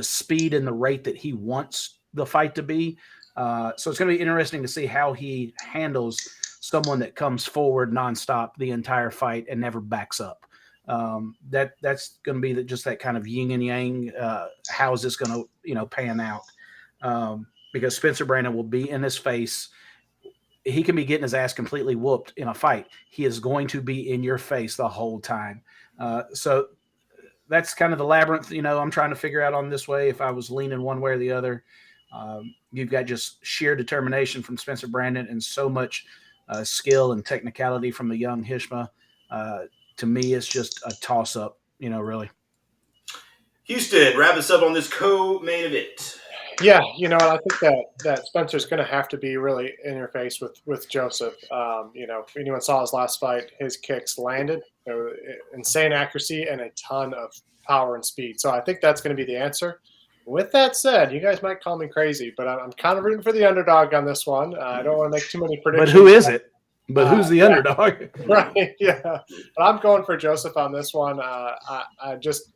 speed and the rate that he wants the fight to be. So it's going to be interesting to see how he handles someone that comes forward nonstop the entire fight and never backs up. That's going to be just that kind of yin and yang. How is this going to, pan out? Because Spencer Brandon will be in his face. He can be getting his ass completely whooped in a fight. He is going to be in your face the whole time. So that's kind of the labyrinth, I'm trying to figure out on this way. If I was leaning one way or the other, you've got just sheer determination from Spencer Brandon and so much skill and technicality from the young Hishma. To me, it's just a toss-up, really. Houston, wrap us up on this co-main event. Yeah, I think that Spencer's going to have to be really in your face with Joseph. If anyone saw his last fight, his kicks landed. There were insane accuracy and a ton of power and speed. So I think that's going to be the answer. With that said, you guys might call me crazy, but I'm kind of rooting for the underdog on this one. I don't want to make too many predictions. But who is it? But who's the underdog? Right, yeah. But I'm going for Joseph on this one. I just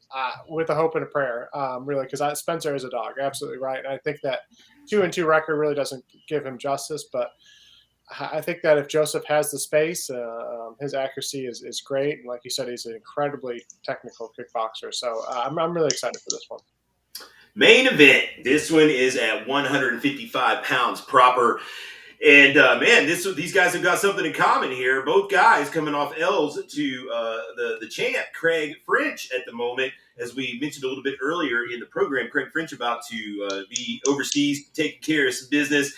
with a hope and a prayer, really, because Spencer is a dog. Absolutely right. And I think that 2-2 record really doesn't give him justice. But I think that if Joseph has the space, his accuracy is great. And like you said, he's an incredibly technical kickboxer. So I'm really excited for this one. Main event. This one is at 155 pounds proper. And, these guys have got something in common here. Both guys coming off L's to the champ, Craig French, at the moment. As we mentioned a little bit earlier in the program, Craig French about to be overseas, taking care of some business,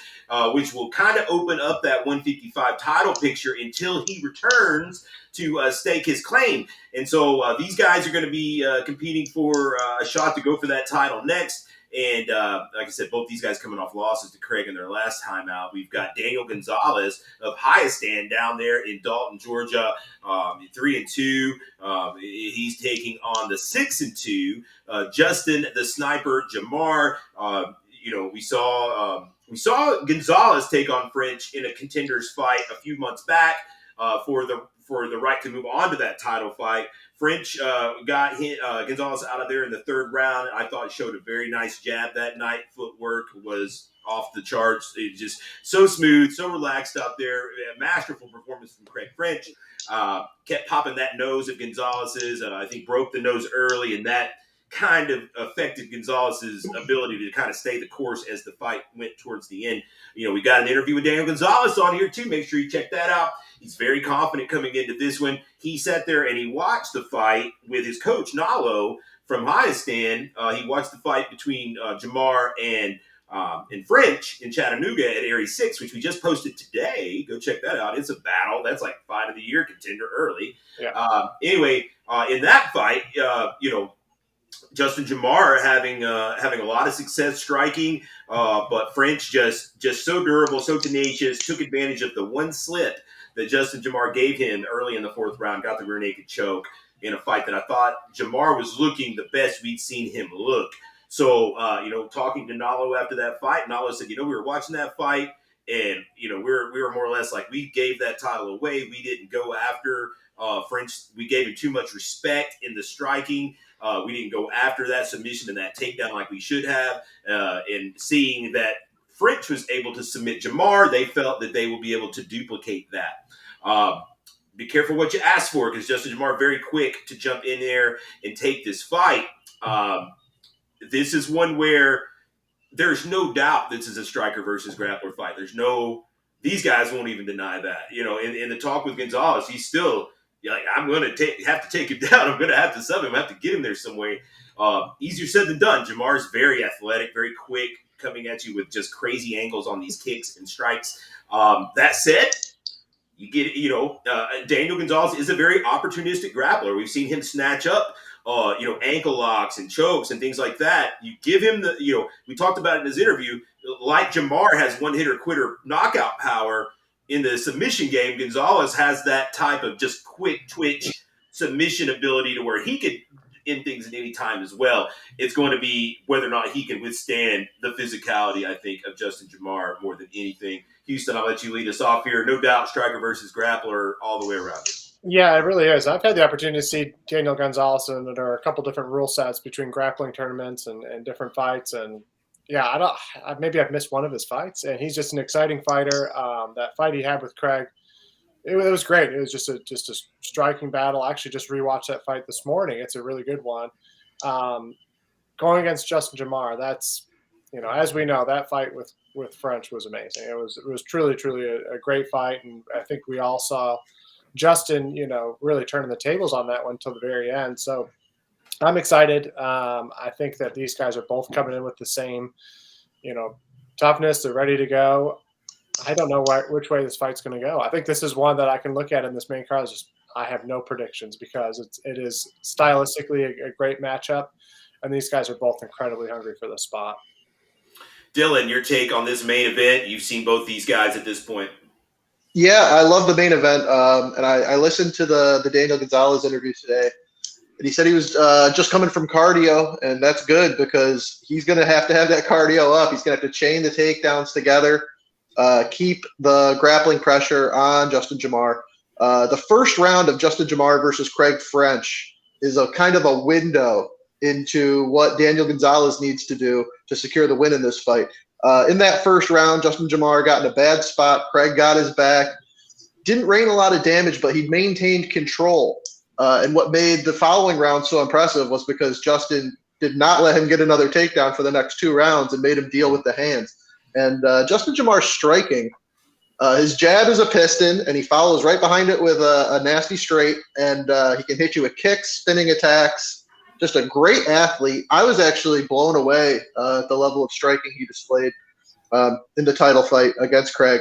which will kind of open up that 155 title picture until he returns to stake his claim. And so these guys are going to be competing for a shot to go for that title next. And like I said, both these guys coming off losses to Craig in their last time out. We've got Daniel Gonzalez of Hyastan down there in Dalton, Georgia, 3-2. He's taking on the 6-2 Justin the Sniper Jamar. We saw Gonzalez take on French in a contenders fight a few months back for the right to move on to that title fight. French got Gonzalez out of there in the third round. I thought showed a very nice jab that night. Footwork was off the charts. It just so smooth, so relaxed out there. A masterful performance from Craig French. Kept popping that nose of Gonzalez's. I think broke the nose early, and that kind of affected Gonzalez's ability to kind of stay the course as the fight went towards the end. We got an interview with Daniel Gonzalez on here too. Make sure you check that out. He's very confident coming into this one. He sat there and he watched the fight with his coach, Nalo, from Hyastan. He watched the fight between Jamar and French in Chattanooga at Aries 6, which we just posted today. Go check that out. It's a battle. That's like fight of the year contender early. Yeah. Anyway, in that fight, Justin Jamar having a lot of success striking, but French just so durable, so tenacious, took advantage of the one slip that Justin Jamar gave him early in the fourth round, got the rear naked choke in a fight that I thought Jamar was looking the best we'd seen him look. So, talking to Nalo after that fight, Nalo said, we were watching that fight and, we were more or less like, we gave that title away. We didn't go after French. We gave him too much respect in the striking. We didn't go after that submission and that takedown like we should have. And seeing that French was able to submit Jamar, they felt that they will be able to duplicate that. Be careful what you ask for, because Justin Jamar very quick to jump in there and take this fight. This is one where there's no doubt this is a striker versus grappler fight. These guys won't even deny that. In the talk with Gonzalez, he's still like, I'm going to have to take him down. I'm going to have to sub him. I have to get him there some way. Easier said than done. Jamar's very athletic, very quick, coming at you with just crazy angles on these kicks and strikes. That said, you get Daniel Gonzalez is a very opportunistic grappler. We've seen him snatch up ankle locks and chokes and things like that. You give him we talked about it in his interview, like Jamar has one hitter quitter knockout power. In the submission game, Gonzalez has that type of just quick twitch submission ability to where he could end things at any time as well. It's going to be whether or not he can withstand the physicality, I think, of Justin Jamar more than anything. Houston, I'll let you lead us off here. No doubt, striker versus grappler all the way around. Yeah, it really is. I've had the opportunity to see Daniel Gonzalez, and there are a couple different rule sets between grappling tournaments and different fights. And yeah, maybe I've missed one of his fights, and he's just an exciting fighter. That fight he had with Craig, it was great. It was just a striking battle. I actually just rewatched that fight this morning. It's a really good one. Going against Justin Jamar, that's, as we know, that fight with French was amazing. It was truly a great fight, and I think we all saw Justin, really turning the tables on that one till the very end. So I'm excited. I think that these guys are both coming in with the same, toughness. They're ready to go. I don't know which way this fight's going to go. I think this is one that I can look at in this main card. I have no predictions, because it is stylistically a great matchup, and these guys are both incredibly hungry for the spot. Dylan, your take on this main event? You've seen both these guys at this point. Yeah, I love the main event, and I listened to the Daniel Gonzalez interview today, and he said he was just coming from cardio, and that's good, because he's going to have that cardio up. He's going to have to chain the takedowns together, keep the grappling pressure on Justin Jamar. The first round of Justin Jamar versus Craig French is a kind of a window into what Daniel Gonzalez needs to do to secure the win in this fight. In that first round, Justin Jamar got in a bad spot. Craig got his back. Didn't rain a lot of damage, but he maintained control. And what made the following round so impressive was because Justin did not let him get another takedown for the next 2 rounds and made him deal with the hands. And Justin Jamar's striking, his jab is a piston, and he follows right behind it with a nasty straight, and he can hit you with kicks, spinning attacks. Just a great athlete. I was actually blown away at the level of striking he displayed in the title fight against Craig.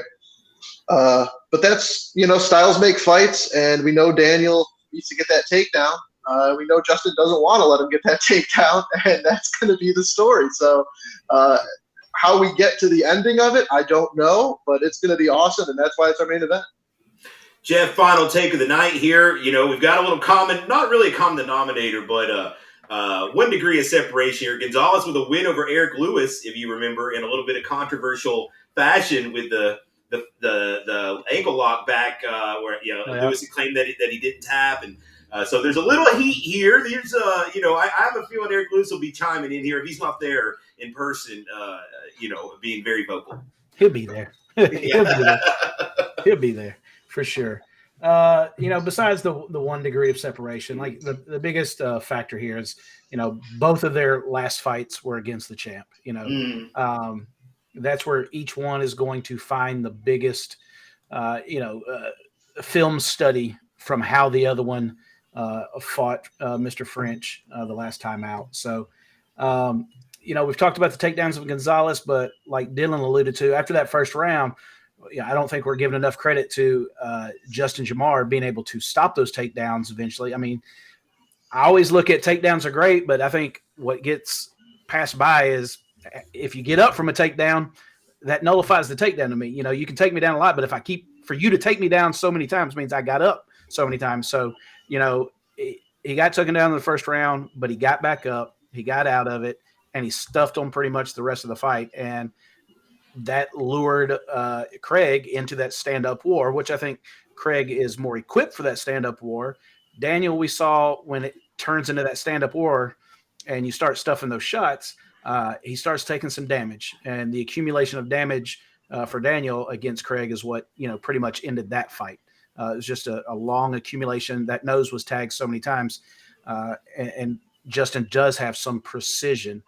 But that's, styles make fights, and we know Daniel needs to get that takedown. We know Justin doesn't want to let him get that takedown, and that's going to be the story. So how we get to the ending of it, I don't know, but it's going to be awesome, and that's why it's our main event. Jeff, final take of the night here. We've got a little common, not really a common denominator, but 1 degree of separation here. Gonzalez with a win over Eric Lewis, if you remember, in a little bit of controversial fashion with the ankle lock back, where Lewis claimed that he didn't tap, and so there's a little heat here. There's I have a feeling Eric Lewis will be chiming in here if he's not there in person. Being very vocal. He'll be there. He'll be there for sure. Besides the 1 degree of separation, like the biggest factor here is, both of their last fights were against the champ. That's where each one is going to find the biggest, film study from how the other one fought Mr. French the last time out. So, we've talked about the takedowns of Gonzalez, but like Dylan alluded to, after that first round, I don't think we're giving enough credit to Justin Jamar being able to stop those takedowns eventually. I mean, I always look at takedowns are great, but I think what gets passed by is if you get up from a takedown, that nullifies the takedown to me. You can take me down a lot, but if I keep for you to take me down so many times means I got up so many times. So, he got taken down in the first round, but he got back up, he got out of it, and he stuffed him pretty much the rest of the fight. And that lured Craig into that stand-up war, which I think Craig is more equipped for that stand-up war. Daniel, we saw when it turns into that stand-up war and you start stuffing those shots, he starts taking some damage. And the accumulation of damage for Daniel against Craig is what, pretty much ended that fight. It was just a long accumulation. That nose was tagged so many times. And Justin does have some precision.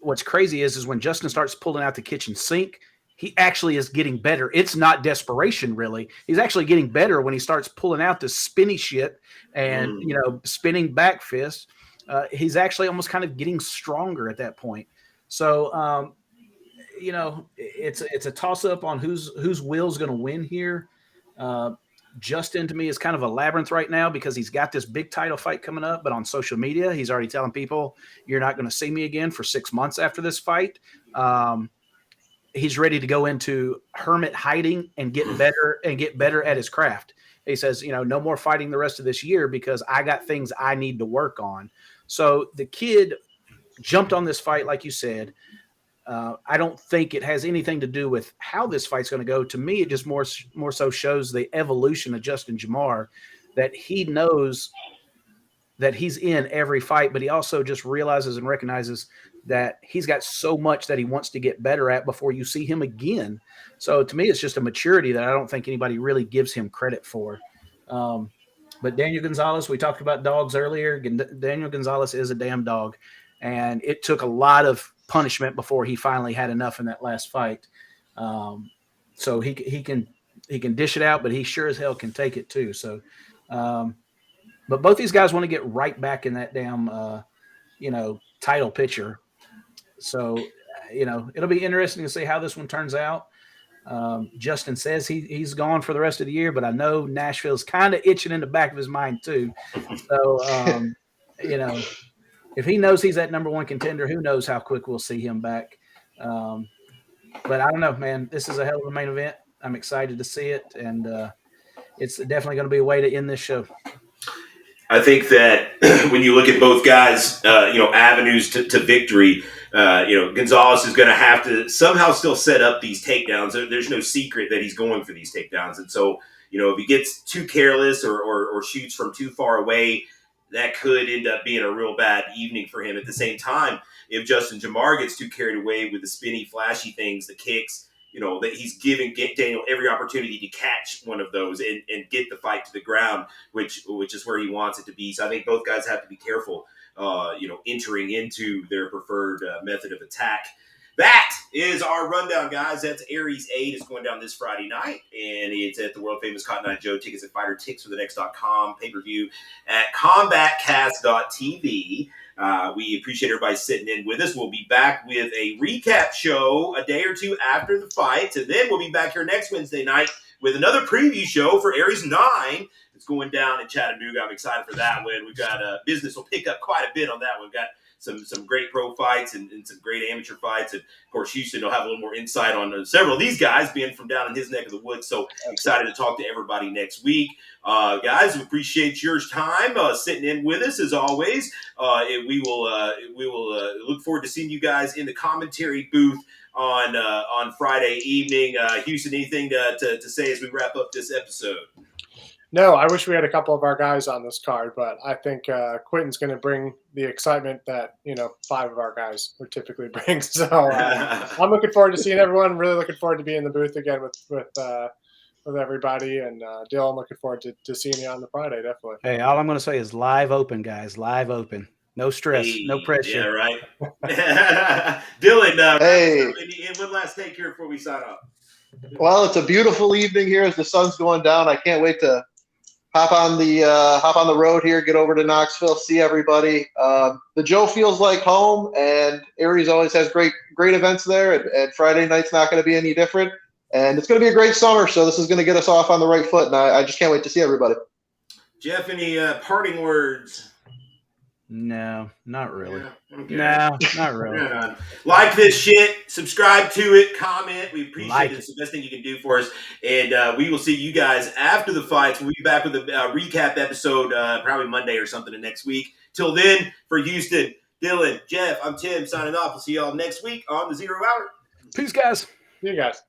What's crazy is when Justin starts pulling out the kitchen sink, he actually is getting better. It's not desperation, really. He's actually getting better when he starts pulling out the spinny shit and, spinning back fist. He's actually almost kind of getting stronger at that point. So, it's a toss-up on whose will's going to win here. Justin, to me, is kind of a labyrinth right now because he's got this big title fight coming up, but on social media, he's already telling people, you're not going to see me again for 6 months after this fight. He's ready to go into hermit hiding and get better at his craft. He says, no more fighting the rest of this year because I got things I need to work on. So the kid jumped on this fight, like you said. I don't think it has anything to do with how this fight's going to go. To me, it just more so shows the evolution of Justin Jamar, that he knows that he's in every fight, but he also just realizes and recognizes that he's got so much that he wants to get better at before you see him again. So to me, it's just a maturity that I don't think anybody really gives him credit for. But Daniel Gonzalez, we talked about dogs earlier. Daniel Gonzalez is a damn dog, and it took a lot of punishment before he finally had enough in that last fight. So he can dish it out, but he sure as hell can take it too. So, but both these guys want to get right back in that damn, title picture. So, it'll be interesting to see how this one turns out. Justin says he's gone for the rest of the year, but I know Nashville's kind of itching in the back of his mind too. So, if he knows he's that number one contender, who knows how quick we'll see him back. But I don't know, man. This is a hell of a main event. I'm excited to see it, and it's definitely going to be a way to end this show. I think that when you look at both guys, avenues to victory, Gonzalez is going to have to somehow still set up these takedowns. There's no secret that he's going for these takedowns. And so, if he gets too careless or shoots from too far away, that could end up being a real bad evening for him. At the same time, if Justin Jamar gets too carried away with the spinny, flashy things, the kicks, that he's giving Daniel every opportunity to catch one of those and get the fight to the ground, which is where he wants it to be. So I think both guys have to be careful, entering into their preferred method of attack. That is our rundown, guys. That's Aries 8. It's going down this Friday night, and it's at the world-famous Cotton Eye Joe. Tickets at fighterticksforthenext.com, pay-per-view at combatcast.tv. We appreciate everybody sitting in with us. We'll be back with a recap show a day or two after the fight, and then we'll be back here next Wednesday night with another preview show for Aries 9. It's going down in Chattanooga. I'm excited for that one. We've got business will pick up quite a bit on that one. We've got some great pro fights and some great amateur fights. And, of course, Houston will have a little more insight on several of these guys being from down in his neck of the woods. So excited to talk to everybody next week. Guys, we appreciate your time sitting in with us, as always. We will look forward to seeing you guys in the commentary booth on Friday evening. Houston, anything to say as we wrap up this episode? No, I wish we had a couple of our guys on this card, but I think Quentin's going to bring the excitement that 5 of our guys would typically bring. So I'm looking forward to seeing everyone. I'm really looking forward to being in the booth again with everybody. And Dill, I'm looking forward to seeing you on the Friday, definitely. Hey, all I'm going to say is live open, guys. Live open. No stress, no Hey, pressure. Yeah, right. Dylan, Hey. and one last take here before we sign off. Well, it's a beautiful evening here as the sun's going down. I can't wait to hop on the road here, get over to Knoxville, see everybody. The Joe feels like home, and Aries always has great events there. And Friday night's not going to be any different. And it's going to be a great summer, so this is going to get us off on the right foot. And I just can't wait to see everybody. Jeff, any parting words? No, not really. Yeah, okay. No, not really. Like this shit, subscribe to it, comment. We appreciate Like it. It's the best thing you can do for us. And we will see you guys after the fights. We'll be back with a recap episode probably Monday or something of next week. Till then, for Houston, Dylan, Jeff, I'm Tim signing off. We'll see y'all next week on the 0 Hour. Peace, guys. See you guys.